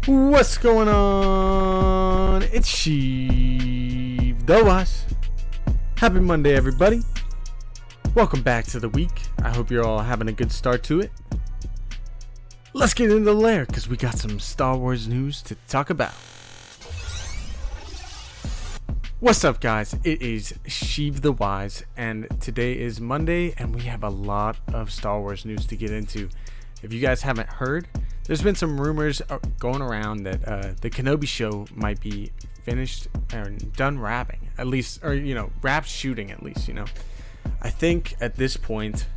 What's going on? It's Sheev the Wise. Happy Monday, everybody. Welcome back to the week. I hope you're all having a good start to it. Let's get into the lair because we got some Star Wars news to talk about. What's up, guys? It is Sheev the Wise, and today is Monday, and we have a lot of Star Wars news to get into. If you guys haven't heard, there's been some rumors going around that the Kenobi show might be finished or done wrapping, at least, or wrapped shooting at least. I think at this point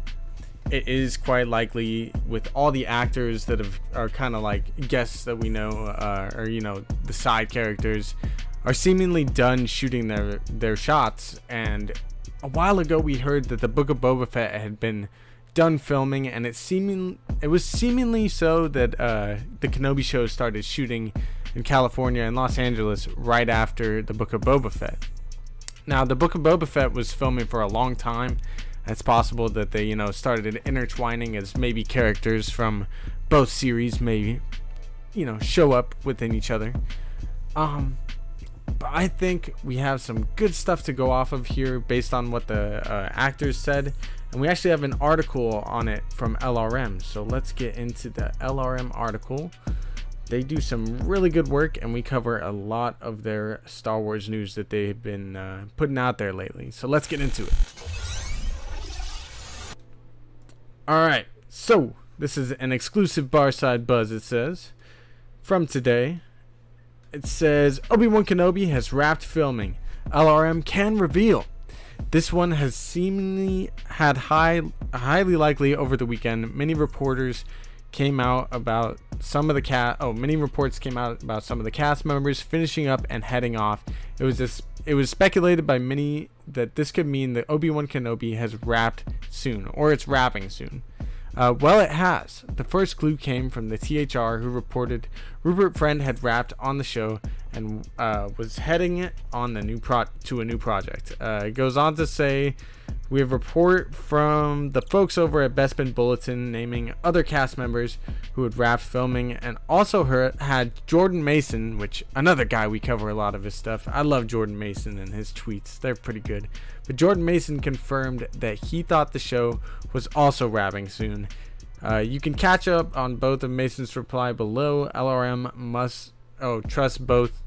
it is quite likely, with all the actors that are kind of like guests that we know, or the side characters are seemingly done shooting their shots. And a while ago we heard that the Book of Boba Fett had been done filming, and it was seemingly so that the Kenobi show started shooting in California and Los Angeles right after the Book of Boba Fett. Now, the Book of Boba Fett was filming for a long time. It's possible that they started intertwining as maybe characters from both series may show up within each other. But I think we have some good stuff to go off of here based on what the actors said. And we actually have an article on it from LRM. So let's get into the LRM article. They do some really good work, and we cover a lot of their Star Wars news that they've been putting out there lately. So let's get into it. Alright, so this is an exclusive Barside Buzz, it says, from today. It says, Obi-Wan Kenobi has wrapped filming. LRM can reveal. This one has seemingly had highly likely over the weekend. Many reports came out about some of the cast members finishing up and heading off. It was speculated by many that this could mean that Obi-Wan Kenobi has wrapped soon, or it's wrapping soon. Well, it has. The first clue came from the THR, who reported Rupert Friend had wrapped on the show and was heading it on to a new project. It goes on to say, we have a report from the folks over at Bespin Bulletin naming other cast members who had wrapped filming, and also had Jordan Mason, which another guy we cover a lot of his stuff. I love Jordan Mason and his tweets. They're pretty good. But Jordan Mason confirmed that he thought the show was also wrapping soon. You can catch up on both of Mason's reply below. LRM must trust both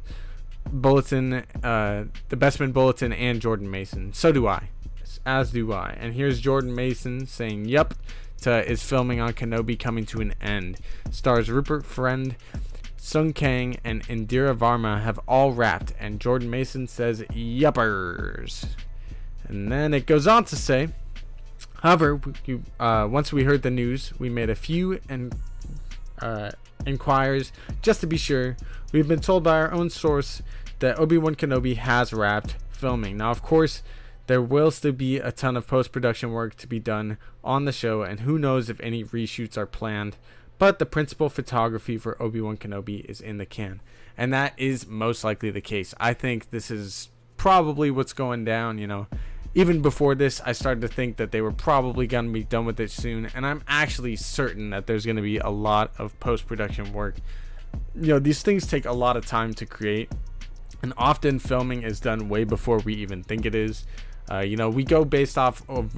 Bulletin, the Bestman Bulletin, and Jordan Mason. So do I. As do I. And here's Jordan Mason saying, "Yup, is filming on Kenobi coming to an end. Stars Rupert Friend, Sung Kang, and Indira Varma have all wrapped." And Jordan Mason says, "Yuppers." And then it goes on to say, however, once we heard the news, we made a few inquiries just to be sure. We've been told by our own source that Obi-Wan Kenobi has wrapped filming. Now, of course, there will still be a ton of post-production work to be done on the show, and who knows if any reshoots are planned, but the principal photography for Obi-Wan Kenobi is in the can, and that is most likely the case. I think this is probably what's going down. Even before this, I started to think that they were probably going to be done with it soon, and I'm actually certain that there's going to be a lot of post-production work. These things take a lot of time to create, and often filming is done way before we even think it is. We go based off of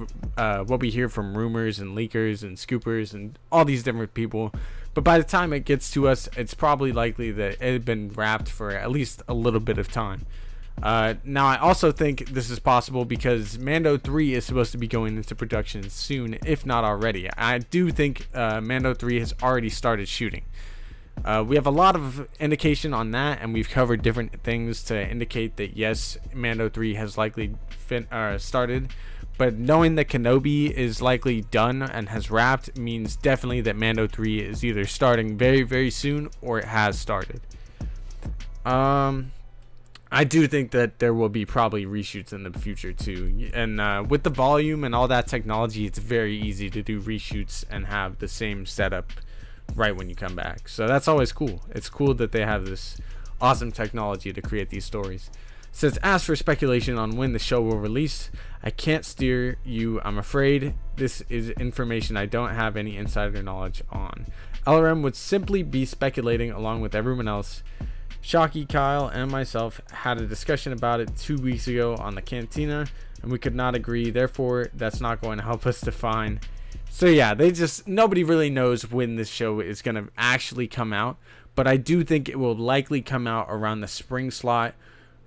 what we hear from rumors and leakers and scoopers and all these different people, but by the time it gets to us, it's probably likely that it had been wrapped for at least a little bit of time. Now, I also think this is possible because Mando 3 is supposed to be going into production soon, if not already. I do think Mando 3 has already started shooting. We have a lot of indication on that, and we've covered different things to indicate that yes, Mando 3 has likely started. But knowing that Kenobi is likely done and has wrapped means definitely that Mando 3 is either starting very, very soon or it has started. I do think that there will be probably reshoots in the future too, and with the volume and all that technology, it's very easy to do reshoots and have the same setup right when you come back. So that's always cool. It's cool that they have this awesome technology to create these stories. It says, as for speculation on when the show will release, I can't steer you. I'm afraid this is information I don't have any insider knowledge on. LRM would simply be speculating along with everyone else. Shocky, Kyle, and myself had a discussion about it 2 weeks ago on the Cantina, and we could not agree. Therefore, that's not going to help us define. So yeah, nobody really knows when this show is going to actually come out, but I do think it will likely come out around the spring slot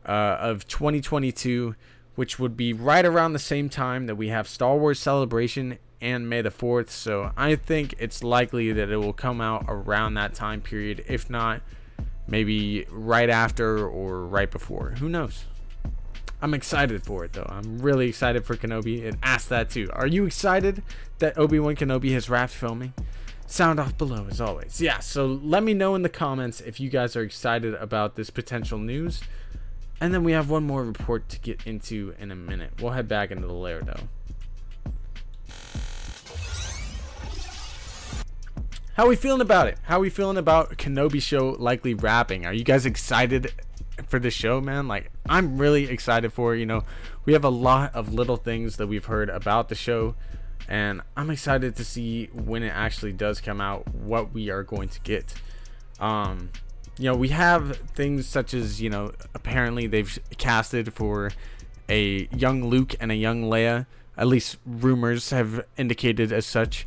of 2022, which would be right around the same time that we have Star Wars Celebration and May the 4th. So I think it's likely that it will come out around that time period, if not maybe right after or right before. Who knows? I'm excited for it though. I'm really excited for Kenobi. It asked that too. Are you excited that Obi-Wan Kenobi has wrapped filming? Sound off below as always. Yeah, so let me know in the comments if you guys are excited about this potential news. And then we have one more report to get into in a minute. We'll head back into the lair though. How are we feeling about it? How are we feeling about Kenobi show likely wrapping? Are you guys excited for the show, man? Like, I'm really excited for it. You know, we have a lot of little things that we've heard about the show, and I'm excited to see when it actually does come out what we are going to get. You know, we have things such as, you know, apparently they've casted for a young Luke and a young Leia. At least rumors have indicated as such.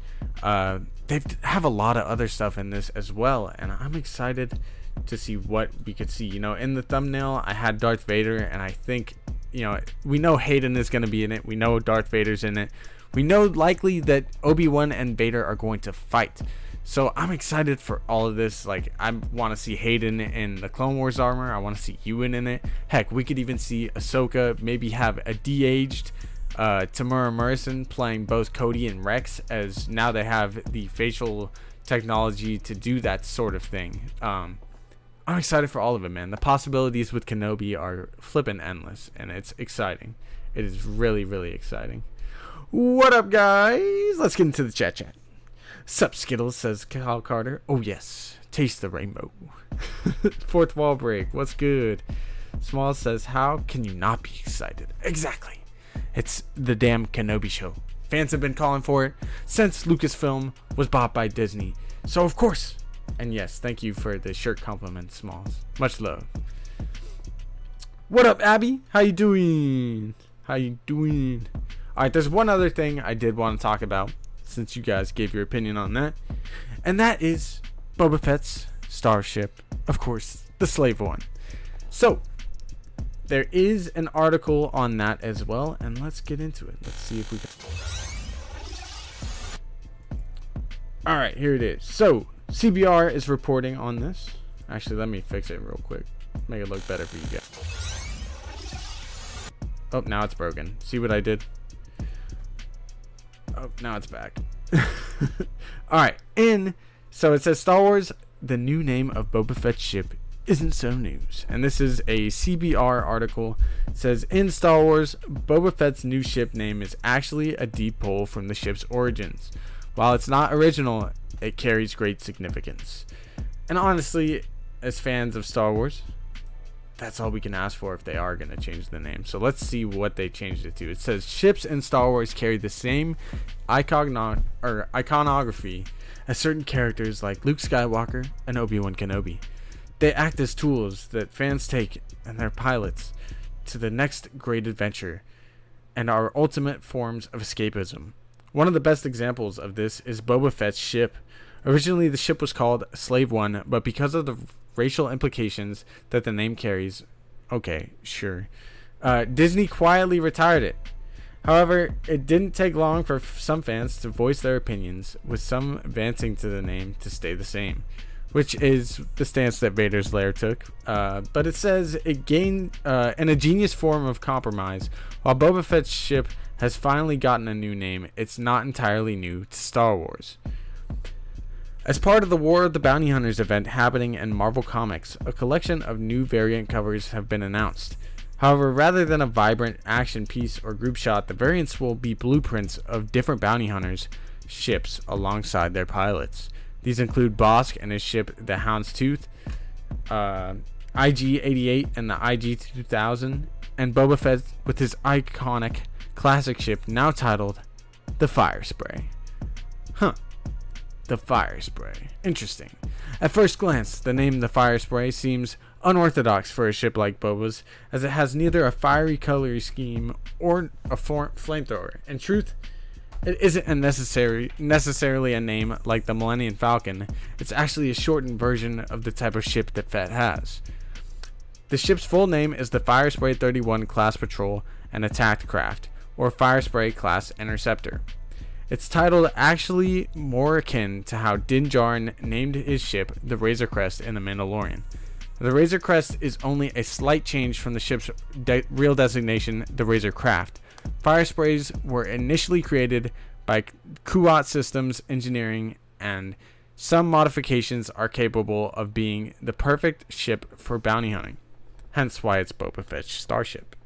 They have a lot of other stuff in this as well, and I'm excited to see what we could see. You know, in the thumbnail I had Darth Vader, and I think, you know, we know Hayden is going to be in it. We know Darth Vader's in it. We know likely that Obi-Wan and Vader are going to fight. So I'm excited for all of this. Like, I want to see Hayden in the Clone Wars armor. I want to see Ewan in it. Heck, we could even see Ahsoka maybe have a de-aged Tamura Morrison playing both Cody and Rex, as now they have the facial technology to do that sort of thing. I'm excited for all of it, man. The possibilities with Kenobi are flippin' endless, and it's exciting. It is really, really exciting. What up, guys? Let's get into the chat. Sup, Skittles, says Kyle Carter. Oh, yes. Taste the rainbow. Fourth wall break. What's good? Small says, how can you not be excited? Exactly. It's the damn Kenobi show. Fans have been calling for it since Lucasfilm was bought by Disney. So, of course. And yes, thank you for the shirt compliment, Smalls. Much love. What up, Abby? How you doing? How you doing? Alright, there's one other thing I did want to talk about, since you guys gave your opinion on that. And that is Boba Fett's Starship. Of course, the slave one. So, there is an article on that as well, and let's get into it. Let's see if we can. Alright, here it is. So, CBR is reporting on this. Actually, let me fix it real quick. Make it look better for you guys. Oh, now it's broken. See what I did? Oh, now it's back. Alright, so it says Star Wars, the new name of Boba Fett's ship isn't so news. And this is a CBR article. It says, in Star Wars, Boba Fett's new ship name is actually a deep pull from the ship's origins. While it's not original, it carries great significance. And honestly, as fans of Star Wars, that's all we can ask for if they are going to change the name. So let's see what they changed it to. It says ships in Star Wars carry the same iconography as certain characters like Luke Skywalker and Obi-Wan Kenobi. They act as tools that fans take and their pilots to the next great adventure and are ultimate forms of escapism. One of the best examples of this is Boba Fett's ship. Originally, the ship was called Slave One, but because of the racial implications that the name carries, okay, sure, Disney quietly retired it. However, it didn't take long for some fans to voice their opinions, with some advancing to the name to stay the same, which is the stance that Vader's lair took. But it says it gained in a genius form of compromise. While Boba Fett's ship has finally gotten a new name, it's not entirely new to Star Wars. As part of the War of the Bounty Hunters event happening in Marvel Comics, a collection of new variant covers have been announced. However, rather than a vibrant action piece or group shot, the variants will be blueprints of different bounty hunters' ships alongside their pilots. These include Bosk and his ship, the Houndstooth, IG-88 and the IG-2000, and Boba Fett with his iconic classic ship, now titled the fire spray. Huh. The fire spray. Interesting. At first glance, the name the fire spray seems unorthodox for a ship like Boba's, as it has neither a fiery color scheme or a flamethrower. In truth, it isn't necessarily a name like the Millennium Falcon. It's actually a shortened version of the type of ship that Fett has. The ship's full name is the Fire Spray 31 Class Patrol and Attack Craft, or Fire Spray Class Interceptor. Its title actually more akin to how Din Djarin named his ship the Razor Crest in The Mandalorian. The Razor Crest is only a slight change from the ship's real designation, the Razor Craft. Fire sprays were initially created by Kuat Systems Engineering, and some modifications are capable of being the perfect ship for bounty hunting. Hence why it's Boba Fett's Starship.